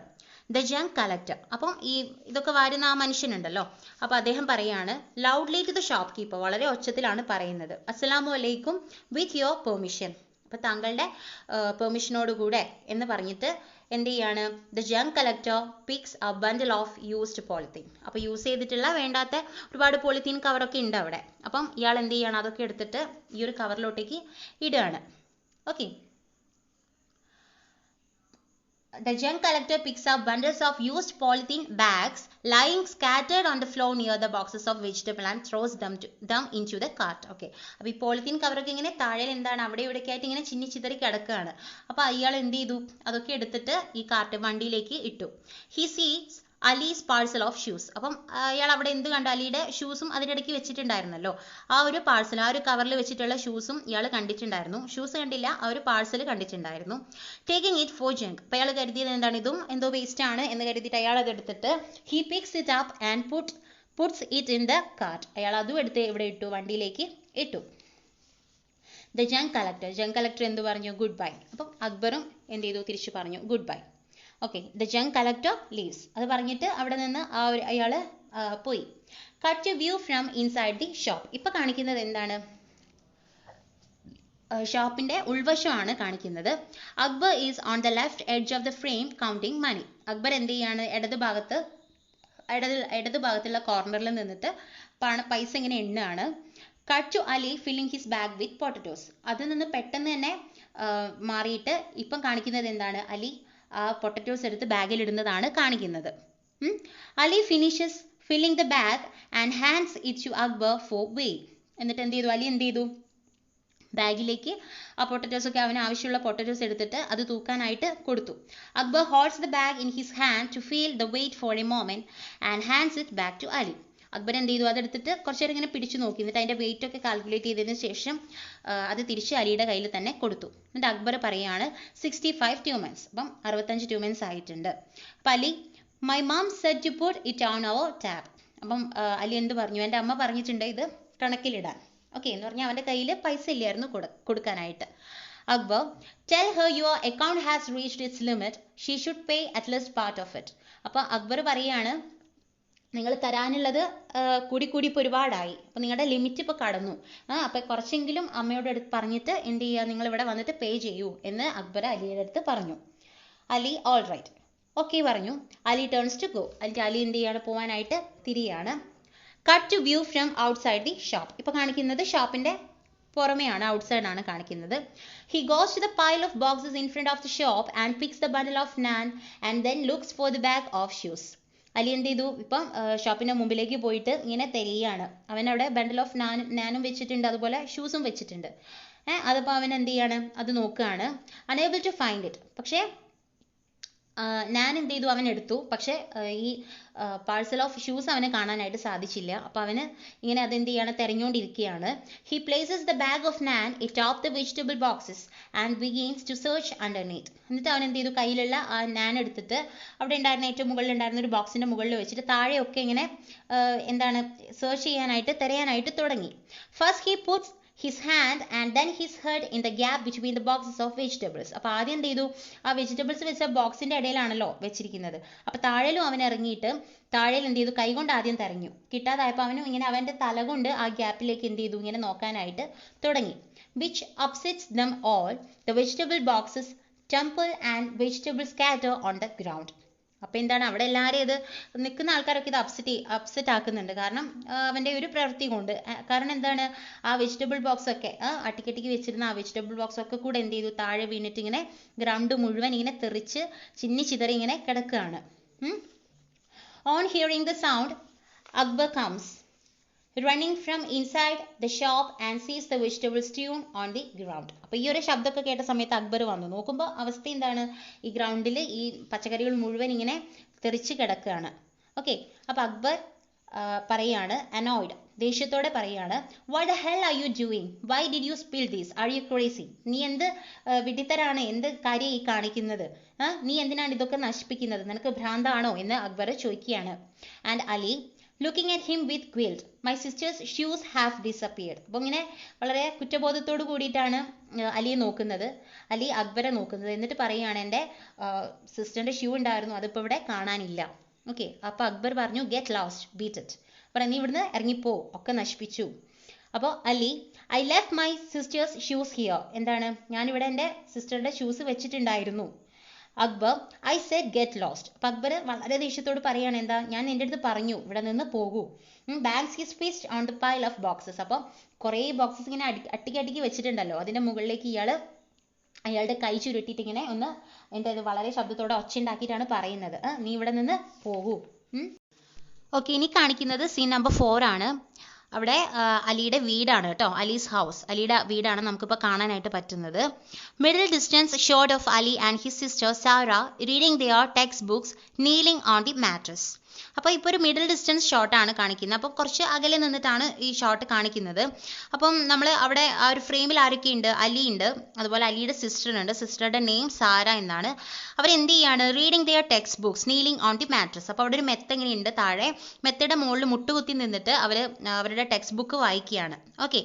The junk collector. അപ്പം ഇതൊക്കെ വരുന്ന ആ മനുഷ്യനുണ്ടല്ലോ, അപ്പോൾ അദ്ദേഹം പറയാണ്, loudly to the shop keeper, വളരെ ഒച്ചത്തിലാണ് പറയുന്നത്, അസ്സലാമു അലൈക്കും വിത്ത് യുവർ പെർമിഷൻ. അപ്പോൾ താങ്കളുടെ പെർമിഷനോടുകൂടെ എന്ന് പറഞ്ഞിട്ട് എന്ത് ചെയ്യാണ്? The junk collector picks a bundle of used polythene. അപ്പോൾ യൂസ് ചെയ്തിട്ടുള്ള വേണ്ടാത്ത ഒരുപാട് പോളിത്തീൻ കവറൊക്കെ ഉണ്ട് അവിടെ. അപ്പം ഇയാൾ എന്ത് ചെയ്യാണ്? അതൊക്കെ എടുത്തിട്ട് ഈ ഒരു കവറിലോട്ടേക്ക് ഇടുകയാണ്. Okay, The young collector picks up bundles of used polythene bags lying scattered on the floor near the boxes of vegetable and throws them into the cart. Okay. അപ്പോൾ ഈ പോളിത്തീൻ കവറൊക്കെ ഇങ്ങനെ താഴെ എന്താണ് അവിടെ ഇവിടെയൊക്കെ ആയിട്ട് ഇങ്ങനെ ചിന്നി ചിതറി കിടക്കുകയാണ്. അപ്പോൾ അയാൾ എന്ത് ചെയ്തു? അതൊക്കെ എടുത്തിട്ട് ഈ കാർട്ട് വണ്ടിയിലേക്ക് ഇട്ടു. He sees Ali's parcel of shoes. അപ്പം അയാൾ അവിടെ എന്ത് കണ്ടു? അലിയുടെ ഷൂസും അതിനിടയ്ക്ക് വെച്ചിട്ടുണ്ടായിരുന്നല്ലോ. ആ ഒരു പാഴ്സൽ, ആ ഒരു കവറിൽ വെച്ചിട്ടുള്ള ഷൂസും ഇയാൾ കണ്ടിട്ടുണ്ടായിരുന്നു. ഷൂസ് കണ്ടില്ല, ആ ഒരു പാഴ്സൽ കണ്ടിട്ടുണ്ടായിരുന്നു. Taking it for junk. അപ്പോൾ അയാൾ കരുതിയത് എന്താണ്? ഇതും എന്തോ വേസ്റ്റ് ആണ് എന്ന് കരുതിയിട്ട് അയാൾ അത് എടുത്തിട്ട് he pics it up and puts it in the cart. അയാൾ അതും എടുത്ത് ഇവിടെ ഇട്ടു, വണ്ടിയിലേക്ക് ഇട്ടു. ദ ജങ്ക് കളക്ടർ എന്ത് പറഞ്ഞു? Good bye. അപ്പം അക്ബറും എന്ത് ചെയ്തു? തിരിച്ചു പറഞ്ഞു good by. Okay, the junk collector leaves. അത് പറഞ്ഞിട്ട് അവിടെ നിന്ന് അയാൾ പോയി. Cut to view from inside the shop. ഇപ്പൊ കാണിക്കുന്നത് എന്താണ്? ഷോപ്പിന്റെ ഉൾവശമാണ് കാണിക്കുന്നത്. Akbar is on the left edge of the frame counting money. Akbar എന്ത് ചെയ്യാണ്? ഇടത് ഭാഗത്തുള്ള കോർണറിൽ നിന്നിട്ട് പൈസ ഇങ്ങനെ എണ്ണാണ്. Cut to Ali filling his bag with potatoes. അതിൽ നിന്ന് പെട്ടെന്ന് തന്നെ മാറിയിട്ട് ഇപ്പം കാണിക്കുന്നത് എന്താണ്? അലി ആ പൊട്ടറ്റോസ് എടുത്ത് ബാഗിൽ ഇടുന്നതാണ് കാണിക്കുന്നത്. Ali finishes filling the bag and hands it to Akbar for weigh. എന്നിട്ട് എന്ത് ചെയ്തു? അലി എന്ത് ചെയ്തു? ബാഗിലേക്ക് ആ പൊട്ടറ്റോസ് ഒക്കെ അവന് ആവശ്യമുള്ള പൊട്ടറ്റോസ് എടുത്തിട്ട് അത് തൂക്കാനായിട്ട് കൊടുത്തു. Akbar holds the bag in his hand to feel the weight for a moment and hands it back to Ali. Akbar എന്ത് ചെയ്തു? അതെടുത്തിട്ട് കുറച്ചു നേരം ഇങ്ങനെ പിടിച്ചു നോക്കി. എന്നിട്ട് അതിന്റെ വെയിറ്റ് ഒക്കെ കാൽക്കുലേറ്റ് ചെയ്തതിന് ശേഷം അത് തിരിച്ച് അലിയുടെ കയ്യിൽ തന്നെ കൊടുത്തു. എന്നിട്ട് അക്ബർ പറയാണ് 65 ട്യൂമൻസ്. അപ്പം 65 ട്യൂമൻസ് ആയിട്ടുണ്ട്. അപ്പം Ali my mum said to put it on our tab. അപ്പം അലി എന്ത് പറഞ്ഞു? എൻ്റെ അമ്മ പറഞ്ഞിട്ടുണ്ട് ഇത് കണക്കിലിടാൻ. ഓക്കെ എന്ന് പറഞ്ഞാൽ അവൻ്റെ കയ്യിൽ പൈസ ഇല്ലായിരുന്നു കൊടുക്കാനായിട്ട്. Akbar tell her your account has reached it's limit, she should pay at least part of it. അപ്പോൾ അക്ബർ പറയാണ് നിങ്ങൾ തരാനുള്ളത് കൂടി ഇപ്പോൾ ഒരുപാടായി, അപ്പോൾ നിങ്ങളുടെ ലിമിറ്റ് ഇപ്പോൾ കടന്നു, അപ്പോൾ കുറച്ചെങ്കിലും അമ്മയോട് അടുത്ത് പറഞ്ഞിട്ട് എന്ത് ചെയ്യുക, നിങ്ങൾ ഇവിടെ വന്നിട്ട് പേ ചെയ്യൂ എന്ന് അക്ബർ അലിയുടെ അടുത്ത് പറഞ്ഞു. അലി ഓൾ റൈറ്റ് ഓക്കെ പറഞ്ഞു. Ali turns to go. Ali എന്ത് ചെയ്യാണ്? പോവാനായിട്ട് തിരിയാണ്. Cut to view from outside the shop. ഇപ്പോൾ കാണിക്കുന്നത് ഷോപ്പിന്റെ പുറമെയാണ്, ഔട്ട്സൈഡ് ആണ് കാണിക്കുന്നത്. He goes to the pile of boxes in front of the shop and picks the bundle of naan and then looks for the bag of shoes. Ali എന്ത് ചെയ്തു? ഇപ്പം ഷോപ്പിന്റെ മുമ്പിലേക്ക് പോയിട്ട് ഇങ്ങനെ തെളിയാണ്. അവനവിടെ ബണ്ടിൽ ഓഫ് നാനും വെച്ചിട്ടുണ്ട്, അതുപോലെ ഷൂസും വെച്ചിട്ടുണ്ട്. അതിപ്പോൾ അവൻ എന്ത് ചെയ്യാണ്? അത് നോക്കുകയാണ്. Unable to find it. പക്ഷേ ഞാൻ എന്ത് ചെയ്തു? അവൻ എടുത്തു. പക്ഷേ ഈ പാഴ്സൽ ഓഫ് ഷൂസ് അവന് കാണാനായിട്ട് സാധിച്ചില്ല. അപ്പോൾ അവന് ഇങ്ങനെ അതെന്ത് ചെയ്യാണ്? തെരഞ്ഞുകൊണ്ടിരിക്കുകയാണ്. He places the bag of naan it off the vegetable boxes and begins to search underneath. എന്നിട്ട് അവൻ എന്ത് ചെയ്തു? കയ്യിലുള്ള ആ നാൻ എടുത്തിട്ട് അവിടെ ഉണ്ടായിരുന്ന ഏറ്റവും മുകളിൽ ഉണ്ടായിരുന്ന ഒരു ബോക്സിന്റെ മുകളിൽ വെച്ചിട്ട് താഴെയൊക്കെ ഇങ്ങനെ എന്താണ് സെർച്ച് ചെയ്യാനായിട്ട്, തിരയാനായിട്ട് തുടങ്ങി. First he puts his hand and then his head in the gap between the boxes of vegetables. അപ്പോൾ ആദ്യം എന്ത് ചെയ്തു? ആ വെജിറ്റബിൾസ് വെച്ച ബോക്സിന്റെ ഇടയിലാണല്ലോ വെച്ചിരിക്കുന്നത്. അപ്പോൾ താഴെയും അവൻ ഇറങ്ങിയിട്ട് താഴെ എന്ത് ചെയ്തു? കൈകൊണ്ട് ആദ്യം തെരഞ്ഞു. കിട്ടാതായപ്പോൾ അവനും ഇങ്ങനെ അവന്റെ തല കൊണ്ട് ആ ഗ്യാപ്പിലേക്ക് എന്ത് ചെയ്തു? ഇങ്ങനെ നോക്കാനായിട്ട് തുടങ്ങി. which upsets them all, the vegetable boxes tumble and vegetables scatter on the ground. അപ്പോൾ എന്താണ്? അവിടെ എല്ലാവരും ഇത് നിൽക്കുന്ന ആൾക്കാരൊക്കെ ഇത് അപ്സെറ്റ് ആക്കുന്നുണ്ട്. കാരണം അവൻ്റെ ഒരു പ്രവൃത്തി കൊണ്ട്. കാരണം എന്താണ്? ആ വെജിറ്റബിൾ ബോക്സ് ഒക്കെ അട്ടിക്കട്ടിക്ക് വെച്ചിരുന്ന ആ വെജിറ്റബിൾ ബോക്സ് ഒക്കെ കൂടെ എന്ത് ചെയ്തു? താഴെ വീണിട്ട് ഇങ്ങനെ ഗ്രൗണ്ട് മുഴുവൻ ഇങ്ങനെ തെറിച്ച് ചിന്നി ചിതറി ഇങ്ങനെ കിടക്കുകയാണ്. On hearing the sound Akbar comes running from inside the shop and sees the vegetable strewn on the ground. അപ്പോൾ ഈ ഒരു ശബ്ദമൊക്കെ കേട്ട സമയത്ത് അക്ബർ വന്നു നോക്കുമ്പോൾ അവസ്ഥ എന്താണ്? ഈ ഗ്രൗണ്ടിൽ ഈ പച്ചക്കറികൾ മുഴുവൻ ഇങ്ങനെ തെറിച്ച് കിടക്കുകയാണ്. ഓക്കെ, അപ്പോൾ അക്ബർ പറയാണ്, അനോയ്ഡ്, ദേഷ്യത്തോടെ പറയാണ്, what the hell are you doing? Why did you spill this? Are you crazy? നീ എന്ത് വിഡിത്തരാണ്? എന്ത് കാര്യം ഈ കാണിക്കുന്നത്? നീ എന്തിനാണ് ഇതൊക്കെ നശിപ്പിക്കുന്നത്? നിനക്ക് ഭ്രാന്താണോ എന്ന് അക്ബർ ചോദിക്കുകയാണ്. And Ali looking at him with guilt, my sister's shoes have disappeared. അപ്പോൾ ഇങ്ങനെ വളരെ കുറ്റബോധത്തോട് കൂടിയിട്ടാണ് അലിയെ നോക്കുന്നത്, അലി അക്ബറെ നോക്കുന്നത്. എന്നിട്ട് പറയുകയാണ്, എൻ്റെ സിസ്റ്ററിൻ്റെ ഷൂ ഉണ്ടായിരുന്നു, അതിപ്പോൾ ഇവിടെ കാണാനില്ല. ഓക്കെ, അപ്പോൾ അക്ബർ പറഞ്ഞു, ഗെറ്റ് ലോസ്റ്റ്, ബീറ്റ് ഇറ്റ്. പറഞ്ഞു, നീ ഇവിടുന്ന് ഇറങ്ങിപ്പോ, ഒക്കെ നശിപ്പിച്ചു. അപ്പോൾ Ali, I left my sister's shoes here. എന്താണ്? ഞാനിവിടെ എൻ്റെ സിസ്റ്ററുടെ ഷൂസ് വെച്ചിട്ടുണ്ടായിരുന്നു. Akbar, I said get lost. അപ്പം അക്ബർ വളരെ ദേഷ്യത്തോട് പറയുകയാണ്, എന്താ? ഞാൻ എൻ്റെ അടുത്ത് പറഞ്ഞു ഇവിടെ നിന്ന് പോകൂ. Bags his fist on the pile of boxes. അപ്പം കുറേ ബോക്സസ് ഇങ്ങനെ അട്ടിക്ക് വെച്ചിട്ടുണ്ടല്ലോ, അതിൻ്റെ മുകളിലേക്ക് ഇയാൾ അയാളുടെ കൈ ചുരുട്ടിയിട്ട് ഇങ്ങനെ ഒന്ന് എന്താ വളരെ ശബ്ദത്തോടെ ഒച്ചയുണ്ടാക്കിയിട്ടാണ് പറയുന്നത്, നീ ഇവിടെ നിന്ന് പോകൂ. ഓക്കെ, ഇനി കാണിക്കുന്നത് സീൻ നമ്പർ 4 ആണ്. അവിടെ അലിയുടെ വീടാണ് കേട്ടോ, അലീസ് ഹൗസ്, അലിയുടെ വീടാണ് നമുക്കിപ്പോൾ കാണാനായിട്ട് പറ്റുന്നത്. Middle distance shot of Ali and his sister Sara reading their textbooks kneeling on the mattress. അപ്പോൾ ഇപ്പോൾ ഒരു മിഡിൽ ഡിസ്റ്റൻസ് ഷോട്ടാണ് കാണിക്കുന്നത്. അപ്പോൾ കുറച്ച് അകലെ നിന്നിട്ടാണ് ഈ ഷോട്ട് കാണിക്കുന്നത്. അപ്പം നമ്മൾ അവിടെ ആ ഒരു ഫ്രെയിമിൽ ആരൊക്കെയുണ്ട്? അലി ഉണ്ട്, അതുപോലെ അലിയുടെ സിസ്റ്റർ ഉണ്ട്. സിസ്റ്ററുടെ നെയിം സാര എന്നാണ്. അവരെന്ത് ചെയ്യാണ്? Reading their textbooks kneeling on the mattress. അപ്പോൾ അവിടെ ഒരു മെത്ത ഇങ്ങനെയുണ്ട് താഴെ, മെത്തയുടെ മുകളിൽ മുട്ടുകുത്തി നിന്നിട്ട് അവരുടെ ടെക്സ്റ്റ് ബുക്ക് വായിക്കുകയാണ്. Okay,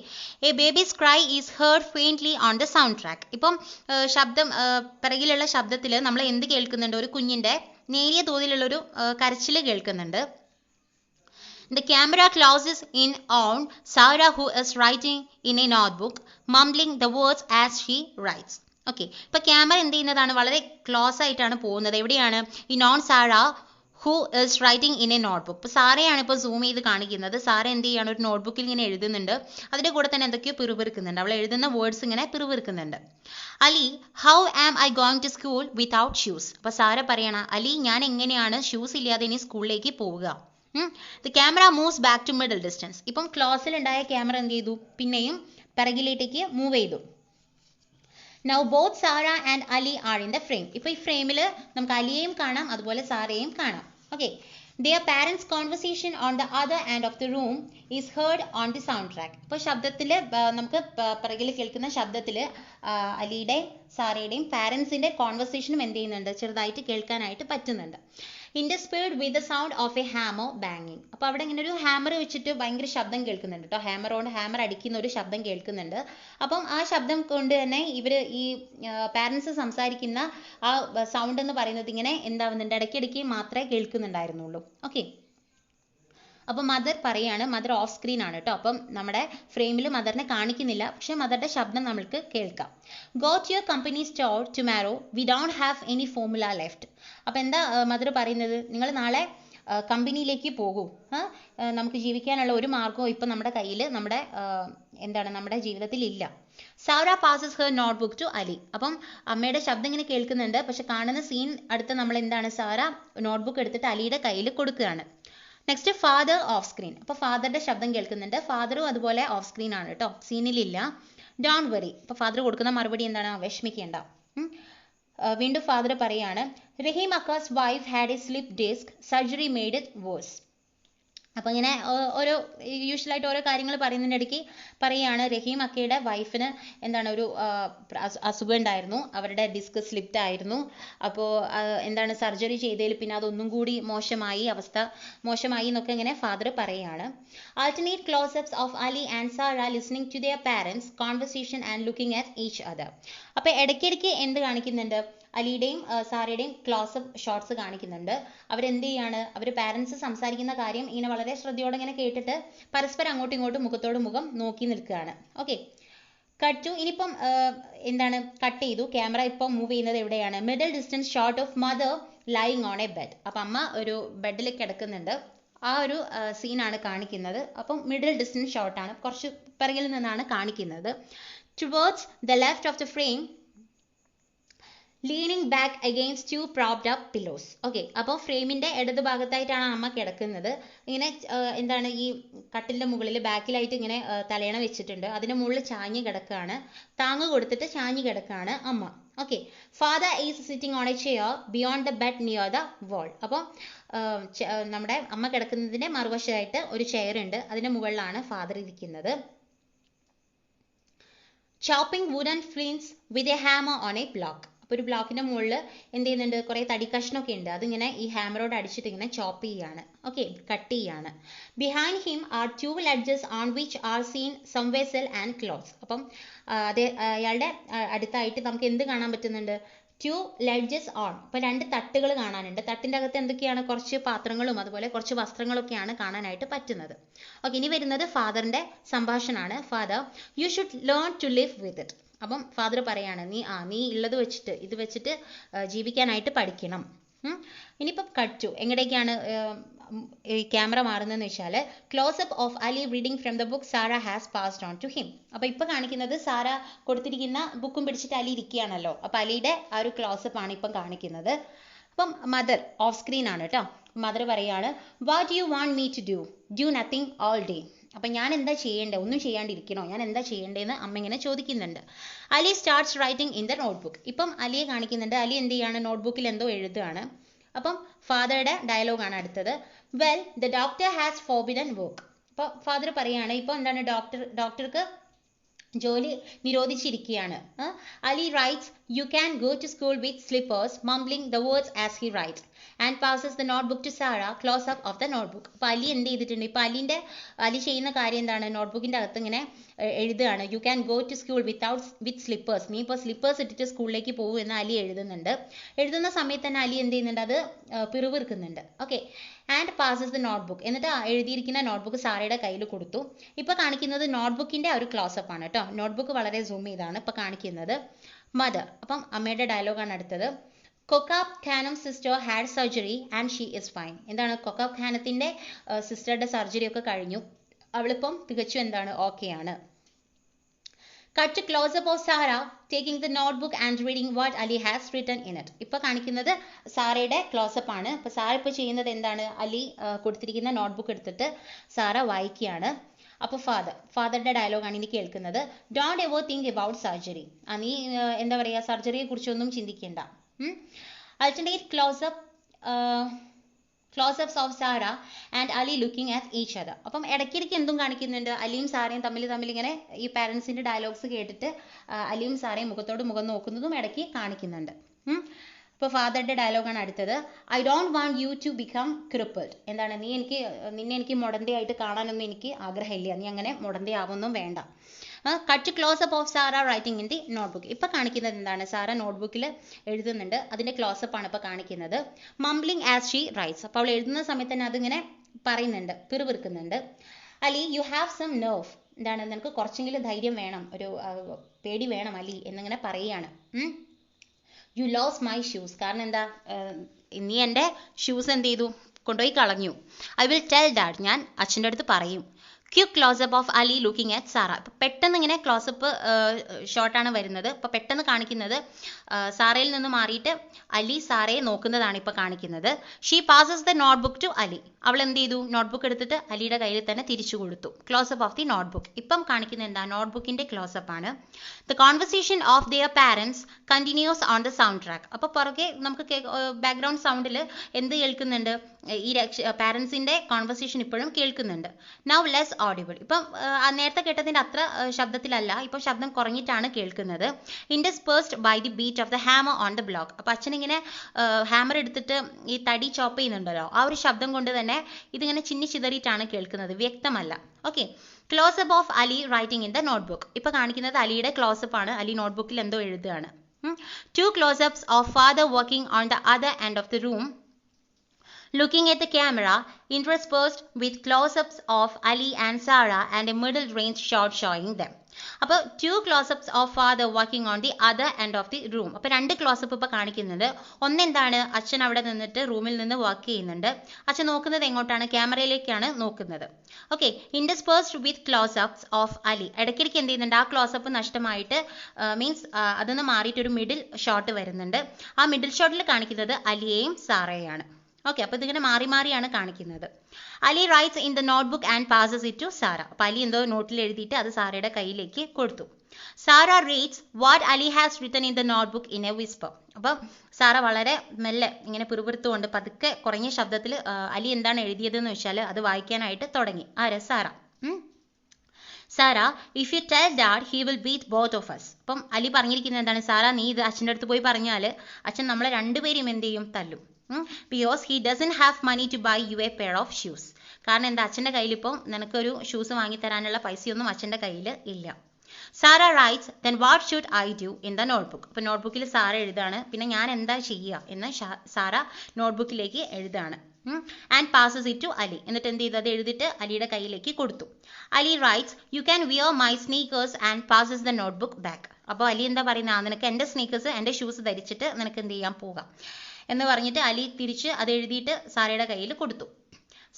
a baby's cry is heard faintly on the sound track. ഇപ്പം ശബ്ദം, പിറകിലുള്ള ശബ്ദത്തിൽ നമ്മൾ എന്ത് കേൾക്കുന്നുണ്ട്? ഒരു കുഞ്ഞിൻ്റെ നേരിയ തോതിലുള്ളൊരു കരച്ചിൽ കേൾക്കുന്നുണ്ട്. The camera closes in on Sarah, who is writing in a notebook, mumbling the words as she writes. ഓക്കെ, ഇപ്പൊ ക്യാമറ എന്ത് ചെയ്യുന്നതാണ്? വളരെ ക്ലോസ് ആയിട്ടാണ് പോകുന്നത്. എവിടെയാണ്? ഈ നോൺ Sara who is writing in a notebook. ഇപ്പോൾ സാറയാണ് ഇപ്പോൾ സൂം ചെയ്ത് കാണിക്കുന്നത്. സാറ എന്ത് ചെയ്യാണ്? ഒരു നോട്ട്ബുക്കിൽ ഇങ്ങനെ എഴുതുന്നുണ്ട്. അതിൻ്റെ കൂടെ തന്നെ എന്തൊക്കെയോ പിറുപിറുക്കുന്നുണ്ട്. അവൾ എഴുതുന്ന വേർഡ്സ് ഇങ്ങനെ പിറുപിറുക്കുന്നുണ്ട്. Ali, how am I going to school without shoes. അപ്പോൾ സാറ പറയണ, അലി ഞാൻ എങ്ങനെയാണ് ഷൂസ് ഇല്ലാതെ ഇനി സ്കൂളിലേക്ക് പോവുക? The camera moves back to middle distance. ഇപ്പം ക്ലോസിലുണ്ടായ ക്യാമറ എന്ത് ചെയ്തു? പിന്നെയും പിറകിലേക്ക് മൂവ് ചെയ്തു. Now both Sarah and Ali are in the frame. ഇപ്പോൾ ഈ ഫ്രെയിമിൽ നമുക്ക് അലിയെയും കാണാം, അതുപോലെ സാറയെയും കാണാം. Okay, their parents' conversation on the other end of the room is heard on the soundtrack. ഇപ്പോൾ ശബ്ദത്തിൽ നമുക്ക് പിറകിൽ കേൾക്കുന്ന ശബ്ദത്തിൽ അലിയുടെ സാറയുടെയും പാരൻസിൻ്റെ കോൺവെർസേഷനും എന്ത് ചെയ്യുന്നുണ്ട്? ചെറുതായിട്ട് കേൾക്കാനായിട്ട് പറ്റുന്നുണ്ട്. Interspersed with the sound of a hammer banging. അപ്പോൾ അവിടെ ഇങ്ങനെ ഒരു ഹാമർ വെച്ചിട്ട് ഭയങ്കര ശബ്ദം കേൾക്കുന്നുണ്ട് കേട്ടോ. ഹാമർ അടിക്കുന്ന ഒരു ശബ്ദം കേൾക്കുന്നുണ്ട്. അപ്പം ആ ശബ്ദം കൊണ്ട് തന്നെ ഇവർ ഈ പാരൻസ് സംസാരിക്കുന്ന ആ സൗണ്ട് എന്ന് പറയുന്നത് ഇങ്ങനെ എന്താവുന്നുണ്ട്? ഇടയ്ക്കിടയ്ക്ക് മാത്രമേ കേൾക്കുന്നുണ്ടായിരുന്നുള്ളൂ. ഓക്കെ, അപ്പോൾ മദർ പറയാണ്, മദർ ഓഫ് സ്ക്രീൻ ആണ് കേട്ടോ. അപ്പം നമ്മുടെ ഫ്രെയിമിൽ മദറിനെ കാണിക്കുന്നില്ല, പക്ഷേ മദറിൻ്റെ ശബ്ദം നമ്മൾക്ക് കേൾക്കാം. Go to your company store tomorrow, we don't have any formula left. അപ്പം എന്താ മദർ പറയുന്നത്? നിങ്ങൾ നാളെ കമ്പനിയിലേക്ക് പോകൂ, നമുക്ക് ജീവിക്കാനുള്ള ഒരു മാർഗവും ഇപ്പം നമ്മുടെ കയ്യിൽ നമ്മുടെ ജീവിതത്തിൽ ഇല്ല. Sara passes her notebook to Ali. അപ്പം അമ്മയുടെ ശബ്ദം ഇങ്ങനെ കേൾക്കുന്നുണ്ട്, പക്ഷെ കാണുന്ന സീൻ അടുത്ത് നമ്മൾ എന്താണ്? സാറ നോട്ട്ബുക്ക് എടുത്തിട്ട് അലിയുടെ കയ്യിൽ കൊടുക്കുകയാണ്. Next father of screen. അപ്പോൾ ഫാദറുടെ ശബ്ദം കേൾക്കുന്നുണ്ട്. ഫാദറും അതുപോലെ ഓഫ് സ്ക്രീൻ ആണ് കേട്ടോ, സീനിലില്ല. Don't worry. അപ്പോൾ ഫാദർ കൊടുക്കുന്ന മറുപടി എന്താണ്? വിഷമിക്കേണ്ട. വീണ്ടും ഫാദർ പറയാണ്, റഹീം അക്കാസ് wife had a slip disc, surgery made it worse. അപ്പോൾ ഇങ്ങനെ ഓരോ യൂഷ്വലായിട്ട് ഓരോ കാര്യങ്ങൾ പറയുന്നതിൻ്റെ ഇടയ്ക്ക് പറയുകയാണ്, റഹീം അക്കയുടെ വൈഫിന് എന്താണ് ഒരു അസുഖം ഉണ്ടായിരുന്നു, അവരുടെ ഡിസ്ക് സ്ലിപ്ഡ് ആയിരുന്നു. അപ്പോൾ എന്താണ് സർജറി ചെയ്തതിൽ പിന്നെ അതൊന്നും കൂടി അവസ്ഥ മോശമായി എന്നൊക്കെ ഇങ്ങനെ ഫാദർ പറയുകയാണ്. Alternate closeups of Ali and Sara listening to their parents conversation and looking at each other. അപ്പോൾ ഇടയ്ക്കിടയ്ക്ക് എന്ത് കാണിക്കുന്നുണ്ട്? അലിയുടെയും സാറയുടെയും ക്ലോസപ്പ് ഷോട്ട്സ് കാണിക്കുന്നുണ്ട്. അവരെന്ത് ചെയ്യാണ്? അവർ പാരൻസ് സംസാരിക്കുന്ന കാര്യം ഇങ്ങനെ വളരെ ശ്രദ്ധയോടെ ഇങ്ങനെ കേട്ടിട്ട് പരസ്പരം അങ്ങോട്ടും ഇങ്ങോട്ടും മുഖത്തോട് മുഖം നോക്കി നിൽക്കുകയാണ്. Okay, cut to. ഇനിയിപ്പം എന്താണ്? കട്ട് ചെയ്തു. ക്യാമറ ഇപ്പം മൂവ് ചെയ്യുന്നത് എവിടെയാണ്? Middle distance shot of mother lying on a bed. അപ്പം അമ്മ ഒരു ബെഡിൽ കിടക്കുന്നുണ്ട്. ആ ഒരു സീനാണ് കാണിക്കുന്നത്. അപ്പം മിഡിൽ ഡിസ്റ്റൻസ് ഷോട്ടാണ്, കുറച്ച് പിറകിൽ നിന്നാണ് കാണിക്കുന്നത്. Towards the left of the frame, leaning back against two propped up pillows. Okay, അപ്പോൾ ഫ്രെയിമിൻ്റെ ഇടത് ഭാഗത്തായിട്ടാണ് അമ്മ കിടക്കുന്നത്. ഇങ്ങനെ എന്താണ്? ഈ കട്ടിലിൻ്റെ മുകളിൽ ബാക്കിലായിട്ട് ഇങ്ങനെ തലയണ വെച്ചിട്ടുണ്ട്. അതിൻ്റെ മുകളിൽ ചാഞ്ഞ് കിടക്കുകയാണ്, താങ്ങ് കൊടുത്തിട്ട് ചാഞ്ഞ് കിടക്കുകയാണ് അമ്മ. Okay, father is sitting on A chair beyond the bed near the wall. അപ്പോൾ നമ്മുടെ അമ്മ കിടക്കുന്നതിൻ്റെ മറുവശമായിട്ട് ഒരു ചെയർ ഉണ്ട്, അതിൻ്റെ മുകളിലാണ് ഫാദർ ഇരിക്കുന്നത്. Chopping wooden flints with a hammer on a block. അപ്പോൾ ഒരു ബ്ലോക്കിൻ്റെ മുകളിൽ എന്ത് ചെയ്യുന്നുണ്ട്? കുറേ തടി കഷ്ണമൊക്കെ ഉണ്ട്, അതിങ്ങനെ ഈ ഹാമറോട് അടിച്ചിട്ട് ഇങ്ങനെ ചോപ്പ് ചെയ്യാണ്. ഓക്കെ, കട്ട് ചെയ്യാണ്. Behind him are 2 ledges on which are seen some vessel and clothes. അപ്പം അയാളുടെ അടുത്തായിട്ട് നമുക്ക് എന്ത് കാണാൻ പറ്റുന്നുണ്ട്? 2 ledges ഓൺ. അപ്പോൾ 2 തട്ടുകൾ കാണാനുണ്ട്. തട്ടിൻ്റെ അകത്ത് എന്തൊക്കെയാണ്? കുറച്ച് പാത്രങ്ങളും അതുപോലെ കുറച്ച് വസ്ത്രങ്ങളൊക്കെയാണ് കാണാനായിട്ട് പറ്റുന്നത്. ഓക്കെ, ഇനി വരുന്നത് ഫാദറിൻ്റെ സംഭാഷണമാണ്. Father, you should learn to live with it. അപ്പം ഫാദർ പറയാണ്, നീ ഉള്ളത് വെച്ചിട്ട് ജീവിക്കാനായിട്ട് പഠിക്കണം. ഇനിയിപ്പം കട്ട് ടു എങ്ങടേക്കാണ്? ഈ ക്യാമറ മാറുന്നതെന്ന് വെച്ചാൽ close up of Ali reading from the book Sara has passed on to him. അപ്പോൾ ഇപ്പോൾ കാണിക്കുന്നത് സാറ കൊടുത്തിരിക്കുന്ന ബുക്കും പിടിച്ചിട്ട് അലി ഇരിക്കുകയാണല്ലോ, അപ്പോൾ അലിയുടെ ആ ഒരു ക്ലോസപ്പ് ആണ് ഇപ്പം കാണിക്കുന്നത്. അപ്പം മദർ ഓഫ് സ്ക്രീൻ ആണ് കേട്ടോ. മദർ പറയാണ്, what you want me to do nothing all day. അപ്പം ഞാൻ എന്താ ചെയ്യേണ്ടത്, ഒന്നും ചെയ്യാണ്ടിരിക്കണോ, ഞാൻ എന്താ ചെയ്യേണ്ടതെന്ന് അമ്മ ഇങ്ങനെ ചോദിക്കുന്നുണ്ട്. Ali starts writing in the notebook. ഇപ്പം അലിയെ കാണിക്കുന്നുണ്ട്, അലി എന്ത് ചെയ്യാണ്, നോട്ട്ബുക്കിൽ എന്തോ എഴുതുകയാണ്. അപ്പം ഫാദറുടെ ഡയലോഗാണ് അടുത്തത്. Well the doctor has forbidden work. അപ്പോൾ ഫാദർ പറയാണ്, ഇപ്പോൾ എന്താണ്, ഡോക്ടർക്ക് ജോലി നിരോധിച്ചിരിക്കുകയാണ്. Ali writes, you can go to school with slippers, mumbling the words as he writes and passes the notebook to Sara, close up of the notebook. അപ്പോൾ Ali എന്ത് ചെയ്തിട്ടുണ്ട്, ഇപ്പോൾ അലി ചെയ്യുന്ന കാര്യം എന്താണ്, നോട്ട്ബുക്കിൻ്റെ അകത്ത് ഇങ്ങനെ എഴുതുകയാണ്. You can go to school with slippers. നീ ഇപ്പോൾ സ്ലിപ്പേഴ്സ് ഇട്ടിട്ട് സ്കൂളിലേക്ക് പോകും എന്ന് അലി എഴുതുന്നുണ്ട്. എഴുതുന്ന സമയത്ത് തന്നെ അലി എന്ത് ചെയ്യുന്നുണ്ട്, അത് പിറുവിറുക്കുന്നുണ്ട്. Okay, and passes the notebook. എന്നിട്ട് നോട്ട്ബുക്ക് സാറയുടെ കയ്യിൽ കൊടുത്തു. ഇപ്പോൾ കാണിക്കുന്നത് നോട്ട്ബുക്കിൻ്റെ ഒരു ക്ലോസപ്പ് ആണ് കേട്ടോ. നോട്ട്ബുക്ക് വളരെ സൂം ചെയ്താണ് ഇപ്പോൾ കാണിക്കുന്നത്. മദർ, അപ്പം അമ്മയുടെ ഡയലോഗാണ് അടുത്തത്. Kokab Khanom sister had surgery and she is fine. എന്താണ്, കൊക്കാബ് ഖാനത്തിൻ്റെ സിസ്റ്ററുടെ സർജറി ഒക്കെ കഴിഞ്ഞു, അവളിപ്പം തികച്ചും എന്താണ്, ഓക്കെ ആണ്. Cut to close up of Sara taking the notebook and reading what Ali has written in it. ഇപ്പോൾ കാണിക്കുന്നത് സാറയുടെ ക്ലോസപ്പ് ആണ്. അപ്പോൾ സാറ ഇപ്പോൾ ചെയ്യുന്നത് എന്താണ്, അലി കൊടുത്തിരിക്കുന്ന നോട്ട്ബുക്ക് എടുത്തിട്ട് സാറ വായിക്കുകയാണ്. അപ്പോൾ ഫാദറുടെ ഡയലോഗാണ് ഇനി കേൾക്കുന്നത്. Don't ever think about surgery. നീ എന്താ പറയുക, സർജറിയെ കുറിച്ചൊന്നും ചിന്തിക്കേണ്ട. Alternate close-ups of Sarah and Ali looking at each other. അപ്പം ഇടയ്ക്കിടയ്ക്ക് എന്തും കാണിക്കുന്നുണ്ട്, അലിയും സാറയും തമ്മിൽ ഇങ്ങനെ ഈ പാരൻസിൻ്റെ ഡയലോഗ്സ് കേട്ടിട്ട് അലിയും സാറയും മുഖത്തോട് മുഖം നോക്കുന്നതും ഇടയ്ക്ക് കാണിക്കുന്നുണ്ട്. അപ്പോൾ ഫാദറുടെ ഡയലോഗാണ് അടുത്തത്. I don't want you to become crippled. എന്താണ്, നിന്നെ എനിക്ക് മൊടന്തയായിട്ട് കാണാനൊന്നും എനിക്ക് ആഗ്രഹമില്ല, നീ അങ്ങനെ മൊടന്തയാവൊന്നും വേണ്ട. Cut to close up of Sara writing in the notebook. ഇപ്പോൾ കാണിക്കുന്നത് എന്താണ്, സാറ നോട്ട്ബുക്കിൽ എഴുതുന്നുണ്ട്, അതിൻ്റെ ക്ലോസപ്പ് ആണ് ഇപ്പോൾ കാണിക്കുന്നത്. Mumbling as she writes. അപ്പോൾ അവൾ എഴുതുന്ന സമയത്ത് തന്നെ അതിങ്ങനെ പറയുന്നുണ്ട്, പിറുപിറുക്കുന്നുണ്ട്. Ali you have some nerve. എന്താണ്, നിനക്ക് കുറച്ചെങ്കിലും ധൈര്യം വേണം, ഒരു പേടി വേണം അലി എന്നിങ്ങനെ പറയുകയാണ്. You lose my shoes. കാരണം എന്താ, നീ എൻ്റെ ഷൂസ് എന്ത് ചെയ്തു, കൊണ്ടുപോയി കളഞ്ഞു. I will tell dad. ഞാൻ അച്ഛൻ്റെ അടുത്ത് പറയും. Quick close up of Ali looking at Sara. ഇപ്പോൾ പെട്ടെന്ന് ഇങ്ങനെ ക്ലോസപ്പ് ഷോട്ടാണ് വരുന്നത്. ഇപ്പോൾ പെട്ടെന്ന് കാണിക്കുന്നത് സാറയിൽ നിന്ന് മാറിയിട്ട് അലി സാറയെ നോക്കുന്നതാണ് ഇപ്പോൾ കാണിക്കുന്നത്. She passes the notebook to Ali. അവൾ എന്ത് ചെയ്തു, നോട്ട്ബുക്ക് എടുത്തിട്ട് അലിയുടെ കയ്യിൽ തന്നെ തിരിച്ചു കൊടുത്തു. Close up of the notebook. ഇപ്പം കാണിക്കുന്നത് എന്താ, നോട്ട്ബുക്കിൻ്റെ ക്ലോസപ്പ് ആണ്. The conversation of their parents continues on the sound track. അപ്പോൾ പുറകെ നമുക്ക് ബാക്ക്ഗ്രൗണ്ട് സൗണ്ടിൽ എന്ത് കേൾക്കുന്നുണ്ട്, ഈ പാരൻസിൻ്റെ കോൺവെർസേഷൻ ഇപ്പോഴും കേൾക്കുന്നുണ്ട്. Now less audible. ഇപ്പം നേരത്തെ കേട്ടതിൻ്റെ അത്ര ശബ്ദത്തിലല്ല, ഇപ്പം ശബ്ദം കുറഞ്ഞിട്ടാണ് കേൾക്കുന്നത്. Interspersed by the beat of the hammer on the block. അപ്പോൾ അച്ഛനിങ്ങനെ ഹാമർ എടുത്തിട്ട് ഈ തടി ചോപ്പ് ചെയ്യുന്നുണ്ടല്ലോ, ആ ഒരു ശബ്ദം കൊണ്ട് തന്നെ ഇതിങ്ങനെ ചിന്നി ചിതറിയിട്ടാണ് കേൾക്കുന്നത്, വ്യക്തമല്ല. Okay, closeup of Ali writing in the notebook. ഇപ്പോൾ കാണിക്കുന്നത് അലിയുടെ ക്ലോസപ്പ് ആണ്, അലി നോട്ട്ബുക്കിൽ എന്തോ എഴുതുകയാണ്. Two closeups of father working on the other end of the room looking at the camera, interspersed with close-ups of Ali and Sarah and a middle-range shot showing them. അപ്പോൾ 2 close-ups of father working on the other end of the room. അപ്പോൾ 2 close-up ഇപ്പോൾ കാണിക്കുന്നുണ്ട്. ഒന്നെന്താണ്, അച്ഛൻ അവിടെ നിന്നിട്ട് റൂമിൽ നിന്ന് work ചെയ്യുന്നുണ്ട്. അച്ഛൻ നോക്കുന്നത് എങ്ങോട്ടാണ്, ക്യാമറയിലേക്കാണ് നോക്കുന്നത്. Okay, interspersed with closeups of Ali. ഇടയ്ക്കിടയ്ക്ക് എന്ത് ചെയ്യുന്നുണ്ട്, ആ ക്ലോസ്-അപ്പ് നഷ്ടമായിട്ട് മീൻസ് അതൊന്ന് മാറിയിട്ട് ഒരു മിഡിൽ ഷോട്ട് വരുന്നുണ്ട്. ആ മിഡിൽ ഷോട്ടിൽ കാണിക്കുന്നത് അലിയെയും സാറയെയാണ്. ഓക്കെ, അപ്പോൾ ഇതിങ്ങനെ മാറിയാണ് കാണിക്കുന്നത്. Ali writes in the notebook and passes it to Sara. അപ്പോൾ അലി എന്തോ നോട്ടിൽ എഴുതിയിട്ട് അത് സാറയുടെ കയ്യിലേക്ക് കൊടുത്തു. Sara reads what Ali has written in the notebook in a whisper. അപ്പോൾ സാറ വളരെ മെല്ലെ ഇങ്ങനെ പിറുപിറുത്തുകൊണ്ട് പതുക്കെ കുറഞ്ഞ ശബ്ദത്തിൽ അലി എന്താണ് എഴുതിയതെന്ന് വെച്ചാൽ അത് വായിക്കാനായിട്ട് തുടങ്ങി. Sara. Sara, if you tell dad he will beat both of us. അപ്പം അലി പറഞ്ഞിരിക്കുന്നത് എന്താണ്, സാറ നീ ഇത് അച്ഛൻ്റെ അടുത്ത് പോയി പറഞ്ഞാൽ അച്ഛൻ നമ്മളെ രണ്ടുപേരും എന്ത് ചെയ്യും, തല്ലും. Because he doesn't have money to buy you a pair of shoes. കാരണം എന്താ, അച്ഛൻ്റെ കയ്യിൽ ഇപ്പോൾ നിനക്കൊരു ഷൂസ് വാങ്ങിത്തരാനുള്ള പൈസയൊന്നും അച്ഛൻ്റെ കയ്യിൽ ഇല്ല. Sara writes, then what should I do in the notebook. അപ്പോൾ നോട്ട്ബുക്കിൽ സാറ എഴുതാണ്, പിന്നെ ഞാൻ എന്താ ചെയ്യുക എന്ന് സാറ നോട്ട്ബുക്കിലേക്ക് എഴുതാണ്. And passes it to Ali. എന്നിട്ട് എന്ത് ചെയ്തു, അത് എഴുതിയിട്ട് അലിയുടെ കയ്യിലേക്ക് കൊടുത്തു. Ali writes, you can wear my sneakers and passes the notebook back. അപ്പോൾ അലി എന്താ പറയുന്നത്, നിനക്ക് എൻ്റെ സ്നീക്കേഴ്സ് എൻ്റെ ഷൂസ് ധരിച്ചിട്ട് നിനക്ക് എന്ത് ചെയ്യാൻ പോകാം എന്ന് പറഞ്ഞിട്ട് അലി തിരിച്ച് അത് എഴുതിയിട്ട് സാറയുടെ കയ്യിൽ കൊടുത്തു.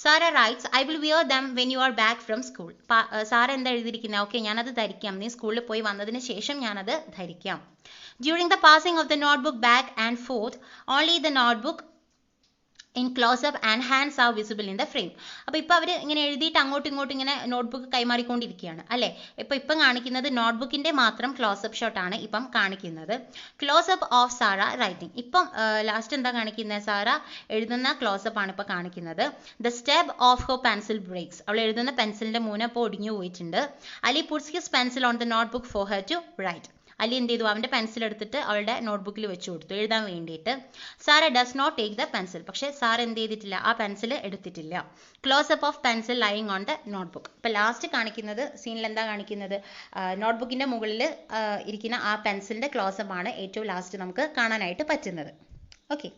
Sara writes I will wear them when you are back from school. Sara എന്താ എഴുതിയിരിക്കുന്നത്? ഓക്കെ, ഞാനത് ധരിക്കാം, നീ സ്കൂളിൽ പോയി വന്നതിന് ശേഷം ഞാനത് ധരിക്കാം. During the passing of the notebook back and forth only the notebook in close up and hands are visible in the frame. അപ്പോൾ ഇപ്പോൾ അവർ ഇങ്ങനെ എഴുതിയിട്ട് അങ്ങോട്ടും ഇങ്ങോട്ടും ഇങ്ങനെ നോട്ട്ബുക്ക് കൈമാറിക്കൊണ്ടിരിക്കുകയാണ് അല്ലേ. ഇപ്പം കാണിക്കുന്നത് നോട്ട്ബുക്കിൻ്റെ മാത്രം ക്ലോസപ്പ് ഷോട്ടാണ് ഇപ്പം കാണിക്കുന്നത്. Close up of Sara writing. ഇപ്പം ലാസ്റ്റ് എന്താ കാണിക്കുന്നത്? സാറ എഴുതുന്ന ക്ലോസപ്പ് ആണ് ഇപ്പോൾ കാണിക്കുന്നത്. The stub of her pencil breaks. അവൾ എഴുതുന്ന പെൻസിലിൻ്റെ മൂന ഇപ്പോൾ ഒടിഞ്ഞു പോയിട്ടുണ്ട്. Ali puts his pencil on the notebook for her to write. Ali എന്ത് ചെയ്തു? അവൻ്റെ പെൻസിൽ എടുത്തിട്ട് അവളുടെ നോട്ട്ബുക്കിൽ വെച്ച് കൊടുത്തു എഴുതാൻ വേണ്ടിയിട്ട്. Sara does not take the pencil. പക്ഷേ സാർ എന്ത് ചെയ്തിട്ടില്ല? ആ പെൻസിൽ എടുത്തിട്ടില്ല. Close up of pencil lying on the notebook. ഇപ്പോൾ ലാസ്റ്റ് കാണിക്കുന്നത് സീനിൽ എന്താ കാണിക്കുന്നത്? നോട്ട്ബുക്കിൻ്റെ മുകളിൽ ഇരിക്കുന്ന ആ പെൻസിലിൻ്റെ ക്ലോസപ്പ് ആണ് ഏറ്റവും ലാസ്റ്റ് നമുക്ക് കാണാനായിട്ട് പറ്റുന്നത്. ഓക്കെ.